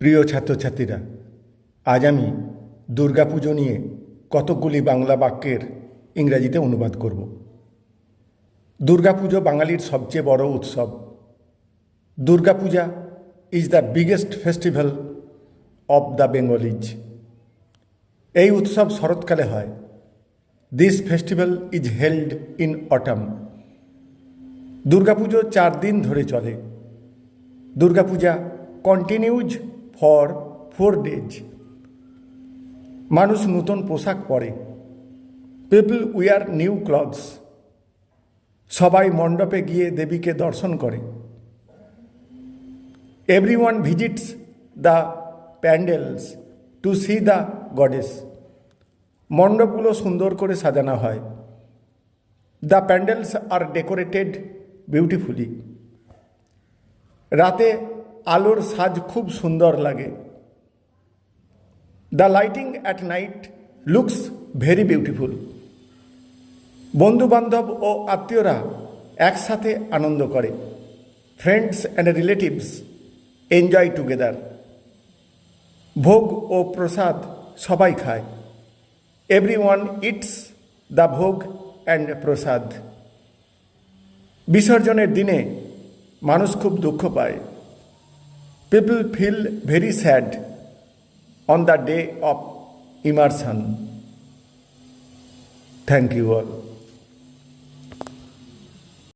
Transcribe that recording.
প্রিয় ছাত্রছাত্রীরা, আজ আমি দুর্গাপুজো নিয়ে কতকগুলি বাংলা বাক্যের ইংরাজিতে অনুবাদ করব। দুর্গাপুজো বাঙালির সবচেয়ে বড় উৎসব। Durga Puja is the biggest festival of the Bengalis. এই উৎসব শরৎকালে হয়। This festival is held in autumn. Durga Puja 4 দিন ধরে চলে। Durga Puja continues for 4 days। মানুষ নতুন পোশাক পরে। People wear new clothes. সবাই মণ্ডপে গিয়ে দেবীকে দর্শন করে। Everyone visits the pandals to see the goddess. মণ্ডপগুলো সুন্দর করে সাজানো হয়। The pandals are decorated beautifully. রাতে আলোর সাজ খুব সুন্দর লাগে। The lighting at night looks very beautiful. বন্ধুবান্ধব ও আত্মীয়রা একসাথে আনন্দ করে। Friends and relatives enjoy together. ভোগ ও প্রসাদ সবাই খায়। Everyone eats the bhog and prasad. বিসর্জনের দিনে মানুষ খুব দুঃখ পায়। People feel very sad on the day of immersion. Thank you all.